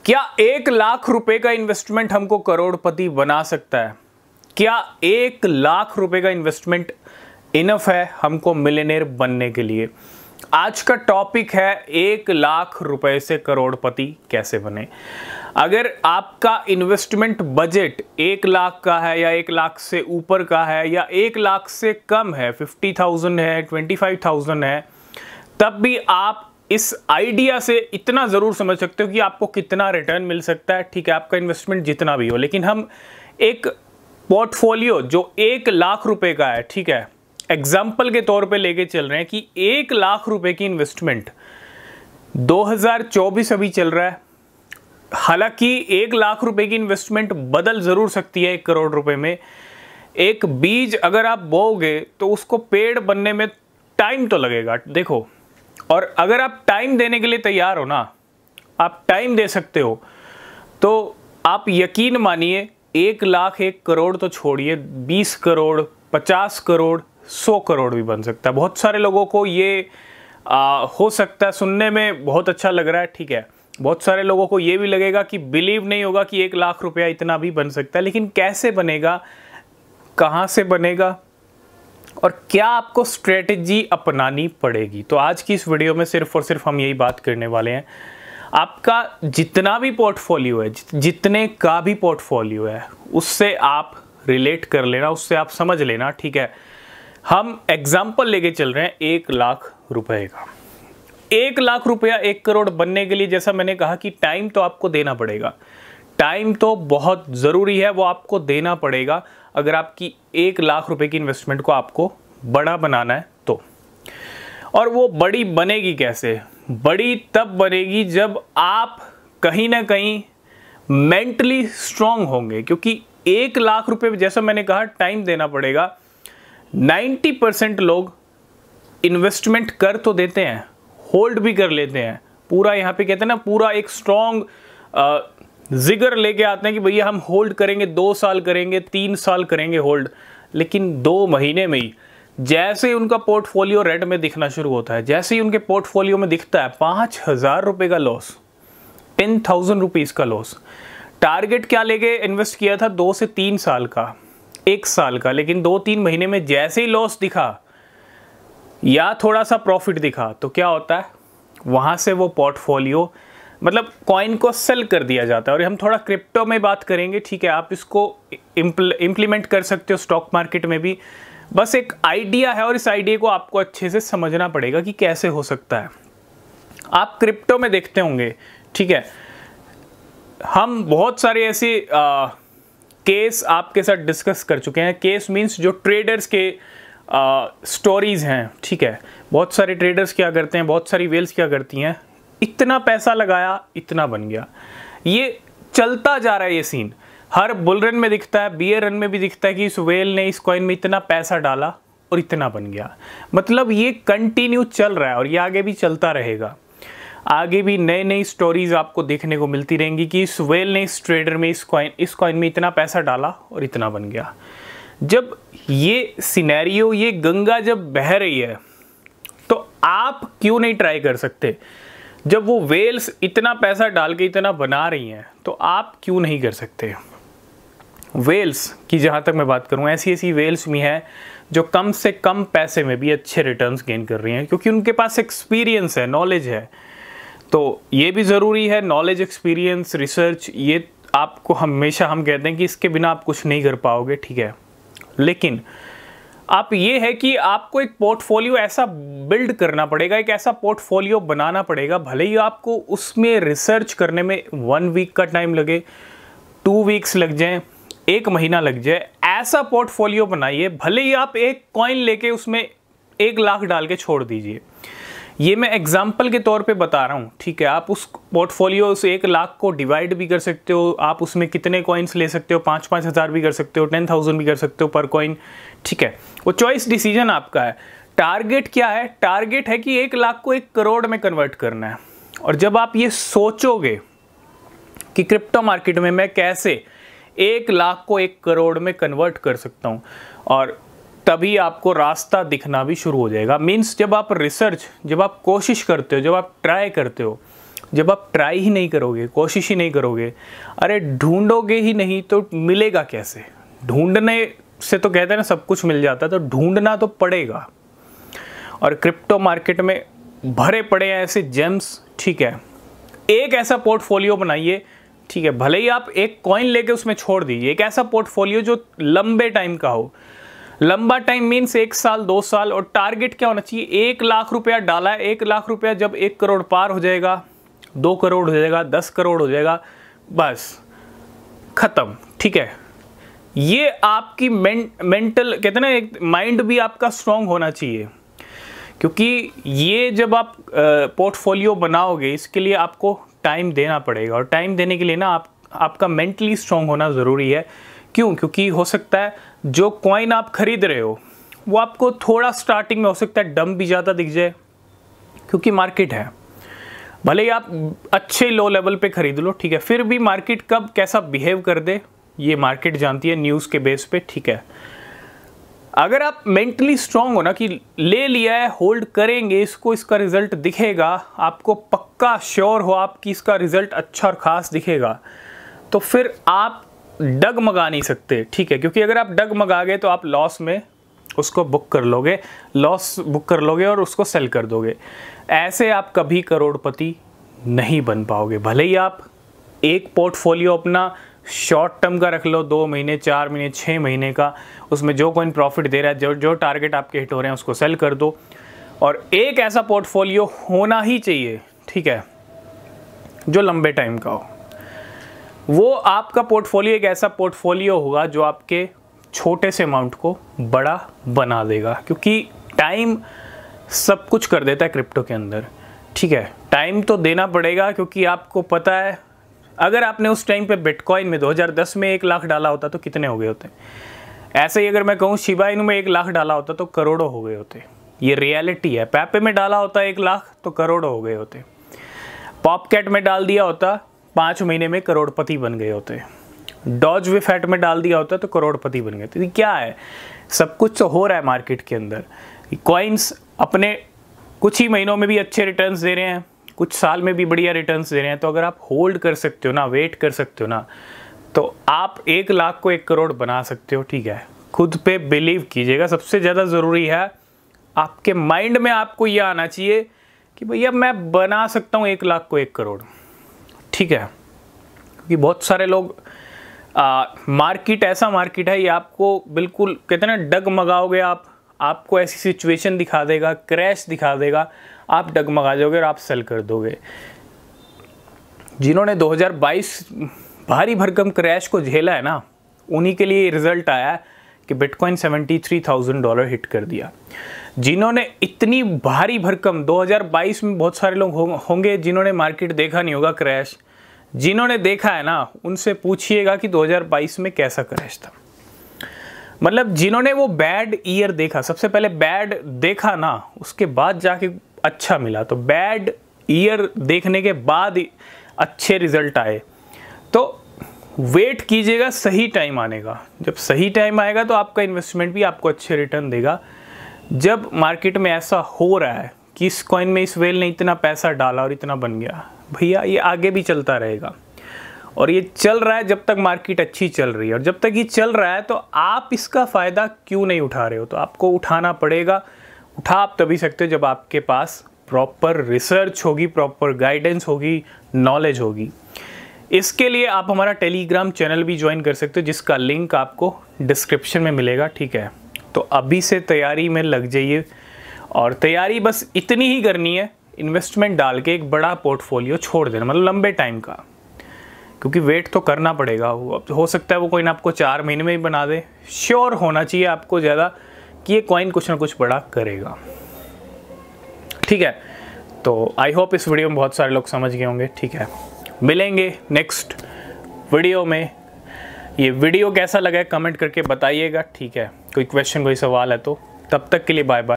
क्या 1 लाख रुपए का इन्वेस्टमेंट हमको करोड़पति बना सकता है? क्या 1 लाख रुपए का इन्वेस्टमेंट इनफ है हमको मिलियनेयर बनने के लिए? आज का टॉपिक है 1 लाख रुपए से करोड़पति कैसे बने। अगर आपका इन्वेस्टमेंट बजट 1 लाख का है या 1 लाख से ऊपर का है या 1 लाख से कम है, 50,000 है, 25,000 है, तब भी आप इस आइडिया से इतना ज़रूर समझ सकते हो कि आपको कितना रिटर्न मिल सकता है। ठीक है, आपका इन्वेस्टमेंट जितना भी हो, लेकिन हम एक पोर्टफोलियो जो 1 लाख रुपए का है, ठीक है, एग्जाम्पल के तौर पे लेके चल रहे हैं कि 1 लाख रुपए की इन्वेस्टमेंट 2024 अभी चल रहा है। हालांकि 1 लाख रुपए की इन्वेस्टमेंट बदल ज़रूर सकती है 1 करोड़ रुपए में। एक बीज अगर आप बोओगे तो उसको पेड़ बनने में टाइम तो लगेगा, देखो। और अगर आप टाइम देने के लिए तैयार हो ना, आप टाइम दे सकते हो, तो आप यकीन मानिए 1 लाख 1 करोड़ तो छोड़िए, 20 करोड़ 50 करोड़ 100 करोड़ भी बन सकता है। बहुत सारे लोगों को ये हो सकता है, सुनने में बहुत अच्छा लग रहा है, ठीक है। बहुत सारे लोगों को ये भी लगेगा कि बिलीव नहीं होगा कि 1 लाख रुपया इतना भी बन सकता है, लेकिन कैसे बनेगा, कहाँ से बनेगा और क्या आपको स्ट्रेटजी अपनानी पड़ेगी। तो आज की इस वीडियो में सिर्फ और सिर्फ हम यही बात करने वाले हैं। आपका जितना भी पोर्टफोलियो है, जितने का भी पोर्टफोलियो है, उससे आप रिलेट कर लेना, उससे आप समझ लेना, ठीक है। हम एग्जाम्पल लेके चल रहे हैं 1 लाख रुपए का। 1 लाख रुपया 1 करोड़ बनने के लिए, जैसा मैंने कहा कि टाइम तो आपको देना पड़ेगा। टाइम तो बहुत ज़रूरी है, वो आपको देना पड़ेगा अगर आपकी 1 लाख रुपए की इन्वेस्टमेंट को आपको बड़ा बनाना है तो। और वो बड़ी बनेगी कैसे? बड़ी तब बनेगी जब आप कहीं ना कहीं मेंटली स्ट्रांग होंगे, क्योंकि 1 लाख रुपए जैसा मैंने कहा टाइम देना पड़ेगा। 90% लोग इन्वेस्टमेंट कर तो देते हैं, होल्ड भी कर लेते हैं, पूरा यहाँ पे कहते हैं ना, पूरा एक स्ट्रांग जिगर लेके आते हैं कि भैया हम होल्ड करेंगे, 2 साल करेंगे, 3 साल करेंगे होल्ड, लेकिन 2 महीने में ही जैसे ही उनका पोर्टफोलियो रेड में दिखना शुरू होता है, जैसे ही उनके पोर्टफोलियो में दिखता है 5,000 रुपये का लॉस, 10,000 रुपीज़ का लॉस। टारगेट क्या लेके इन्वेस्ट किया था? 2 से 3 साल का, 1 साल का, लेकिन 2-3 महीने में जैसे ही लॉस दिखा या थोड़ा सा प्रॉफिट दिखा तो क्या होता है, वहाँ से वो पोर्टफोलियो मतलब कॉइन को सेल कर दिया जाता है। और हम थोड़ा क्रिप्टो में बात करेंगे, ठीक है, आप इसको इम्प्लीमेंट कर सकते हो स्टॉक मार्केट में भी। बस एक आइडिया है और इस आइडिया को आपको अच्छे से समझना पड़ेगा कि कैसे हो सकता है। आप क्रिप्टो में देखते होंगे, ठीक है, हम बहुत सारे ऐसे केस आपके साथ डिस्कस कर चुके हैं। केस मीन्स जो ट्रेडर्स के स्टोरीज हैं, ठीक है। बहुत सारे ट्रेडर्स क्या करते हैं, बहुत सारी वेल्स क्या करती हैं, इतना पैसा लगाया इतना बन गया। ये चलता जा रहा है, ये सीन हर बुल रन में दिखता है, बियर रन में भी दिखता है कि इस वेल ने इस कॉइन में इतना पैसा डाला और इतना बन गया। मतलब ये कंटिन्यू चल रहा है और ये आगे भी चलता रहेगा। आगे भी नई नई स्टोरीज आपको देखने को मिलती रहेंगी कि इस वेल ने इस ट्रेडर में इस कॉइन में इतना पैसा डाला और इतना बन गया। जब ये सिनेरियो, ये गंगा जब बह रही है, तो आप क्यों नहीं ट्राई कर सकते? जब वो वेल्स इतना पैसा डाल के इतना बना रही हैं, तो आप क्यों नहीं कर सकते? वेल्स की जहाँ तक मैं बात करूँ, ऐसी ऐसी वेल्स भी हैं जो कम से कम पैसे में भी अच्छे रिटर्न्स गेन कर रही हैं, क्योंकि उनके पास एक्सपीरियंस है, नॉलेज है। तो ये भी ज़रूरी है, नॉलेज, एक्सपीरियंस, रिसर्च, ये आपको हमेशा हम कहते हैं कि इसके बिना आप कुछ नहीं कर पाओगे, ठीक है। लेकिन आप ये है कि आपको एक पोर्टफोलियो ऐसा बिल्ड करना पड़ेगा, एक ऐसा पोर्टफोलियो बनाना पड़ेगा, भले ही आपको उसमें रिसर्च करने में 1 वीक का टाइम लगे, 2 वीक्स लग जाएं, 1 महीना लग जाए, ऐसा पोर्टफोलियो बनाइए। भले ही आप एक कॉइन लेके उसमें 1 लाख डाल के छोड़ दीजिए, ये मैं एग्जाम्पल के तौर पे बता रहा हूँ, ठीक है। आप उस पोर्टफोलियो उस 1 लाख को डिवाइड भी कर सकते हो, आप उसमें कितने कॉइन्स ले सकते हो, 5-5 हज़ार भी कर सकते हो, 10,000 भी कर सकते हो पर कॉइन, ठीक है। वो चॉइस डिसीजन आपका है। टारगेट क्या है? टारगेट है कि 1 लाख को 1 करोड़ में कन्वर्ट करना है। और जब आप ये सोचोगे कि क्रिप्टो मार्केट में मैं कैसे 1 लाख को 1 करोड़ में कन्वर्ट कर सकता हूँ, और तभी आपको रास्ता दिखना भी शुरू हो जाएगा। मीन्स जब आप रिसर्च, जब आप कोशिश करते हो, जब आप ट्राई करते हो, जब आप ट्राई ही नहीं करोगे, कोशिश ही नहीं करोगे, अरे ढूंढोगे ही नहीं तो मिलेगा कैसे? ढूंढने से तो कहते हैं ना सब कुछ मिल जाता है, तो ढूंढना तो पड़ेगा। और क्रिप्टो मार्केट में भरे पड़े हैं ऐसे जेम्स, ठीक है। एक ऐसा पोर्टफोलियो बनाइए, ठीक है, भले ही आप एक कॉइन लेके उसमें छोड़ दीजिए, एक ऐसा पोर्टफोलियो जो लंबे टाइम का हो। लंबा टाइम मीन्स 1 साल 2 साल। और टारगेट क्या होना चाहिए? 1 लाख रुपया डाला है, 1 लाख रुपया जब 1 करोड़ पार हो जाएगा, 2 करोड़ हो जाएगा, 10 करोड़ हो जाएगा, बस खत्म, ठीक है। ये आपकी मेंटल कहते हैं ना, एक माइंड भी आपका स्ट्रांग होना चाहिए, क्योंकि ये जब आप पोर्टफोलियो बनाओगे इसके लिए आपको टाइम देना पड़ेगा। और टाइम देने के लिए ना आपका मेंटली स्ट्रांग होना ज़रूरी है। क्यों? क्योंकि हो सकता है जो कॉइन आप खरीद रहे हो वो आपको थोड़ा स्टार्टिंग में हो सकता है डम भी ज़्यादा दिख जाए, क्योंकि मार्केट है। भले ही आप अच्छे लो लेवल पे खरीद लो, ठीक है, फिर भी मार्केट कब कैसा बिहेव कर दे ये मार्केट जानती है, न्यूज़ के बेस पे, ठीक है। अगर आप मेंटली स्ट्रांग हो ना कि ले लिया है, होल्ड करेंगे इसको, इसका रिजल्ट दिखेगा, आपको पक्का श्योर हो आपकी इसका रिजल्ट अच्छा और ख़ास दिखेगा, तो फिर आप डगमगा नहीं सकते, ठीक है। क्योंकि अगर आप डगमगा गए तो आप लॉस में उसको बुक कर लोगे, लॉस बुक कर लोगे और उसको सेल कर दोगे। ऐसे आप कभी करोड़पति नहीं बन पाओगे। भले ही आप एक पोर्टफोलियो अपना शॉर्ट टर्म का रख लो, 2 महीने 4 महीने 6 महीने का, उसमें जो कॉइन प्रॉफिट दे रहा है, जो टारगेट आपके हिट हो रहे हैं उसको सेल कर दो। और एक ऐसा पोर्टफोलियो होना ही चाहिए, ठीक है, जो लंबे टाइम का हो। वो आपका पोर्टफोलियो एक ऐसा पोर्टफोलियो होगा जो आपके छोटे से अमाउंट को बड़ा बना देगा, क्योंकि टाइम सब कुछ कर देता है क्रिप्टो के अंदर, ठीक है। टाइम तो देना पड़ेगा, क्योंकि आपको पता है अगर आपने उस टाइम पे बिटकॉइन में 2010 में 1 लाख डाला होता तो कितने हो गए होते। ऐसे ही अगर मैं कहूँ शिबा इनू में 1 लाख डाला होता तो करोड़ों हो गए होते। ये रियलिटी है। पैपे में डाला होता 1 लाख तो करोड़ों हो गए होते। पॉपकैट में डाल दिया होता 5 महीने में करोड़पति बन गए होते। डॉज वे फैट में डाल दिया होता तो करोड़पति बन गए। तो ये क्या है, सब कुछ तो हो रहा है मार्केट के अंदर। कॉइन्स अपने कुछ ही महीनों में भी अच्छे रिटर्न्स दे रहे हैं, कुछ साल में भी बढ़िया रिटर्न्स दे रहे हैं। तो अगर आप होल्ड कर सकते हो ना, वेट कर सकते हो ना, तो आप 1 लाख को 1 करोड़ बना सकते हो, ठीक है। खुद पे बिलीव कीजिएगा। सबसे ज़्यादा ज़रूरी है आपके माइंड में आपको ये आना चाहिए कि भैया मैं बना सकता हूँ 1 लाख को 1 करोड़, ठीक है। क्योंकि बहुत सारे लोग मार्केट ऐसा मार्केट है, ये आपको बिल्कुल कहते हैं ना डगमगाओगे आप, आपको ऐसी सिचुएशन दिखा देगा, क्रैश दिखा देगा, आप डगमगा जाओगे और आप सेल कर दोगे। जिन्होंने 2022 भारी भरकम क्रैश को झेला है ना, उन्हीं के लिए रिजल्ट आया कि बिटकॉइन $73,000 हिट कर दिया। जिन्होंने इतनी भारी भरकम 2022 में बहुत सारे लोग होंगे जिन्होंने मार्केट देखा नहीं होगा क्रैश। जिन्होंने देखा है ना, उनसे पूछिएगा कि 2022 में कैसा क्रैश था। मतलब जिन्होंने वो बैड ईयर देखा, सबसे पहले बैड देखा ना, उसके बाद जाके अच्छा मिला। तो बैड ईयर देखने के बाद अच्छे रिजल्ट आए। तो वेट कीजिएगा सही टाइम आने का। जब सही टाइम आएगा तो आपका इन्वेस्टमेंट भी आपको अच्छे रिटर्न देगा। जब मार्केट में ऐसा हो रहा है कि इस कॉइन में इस वेल ने इतना पैसा डाला और इतना बन गया, भैया ये आगे भी चलता रहेगा। और ये चल रहा है जब तक मार्केट अच्छी चल रही है। और जब तक ये चल रहा है तो आप इसका फ़ायदा क्यों नहीं उठा रहे हो? तो आपको उठाना पड़ेगा। उठा आप तभी सकते हो जब आपके पास प्रॉपर रिसर्च होगी, प्रॉपर गाइडेंस होगी, नॉलेज होगी। इसके लिए आप हमारा टेलीग्राम चैनल भी ज्वाइन कर सकते हो, जिसका लिंक आपको डिस्क्रिप्शन में मिलेगा, ठीक है। तो अभी से तैयारी में लग जाइए। और तैयारी बस इतनी ही करनी है, इन्वेस्टमेंट डाल के एक बड़ा पोर्टफोलियो छोड़ देना, मतलब लंबे टाइम का। क्योंकि वेट तो करना पड़ेगा। हो सकता है वो कॉइन आपको 4 महीने में ही बना दे। श्योर होना चाहिए आपको ज़्यादा कि ये कॉइन कुछ ना कुछ बड़ा करेगा, ठीक है। तो आई होप इस वीडियो में बहुत सारे लोग समझ गए होंगे, ठीक है। मिलेंगे नेक्स्ट वीडियो में। ये वीडियो कैसा लगा है कमेंट करके बताइएगा, ठीक है। कोई क्वेश्चन, कोई सवाल है तो तब तक के लिए बाय बाय।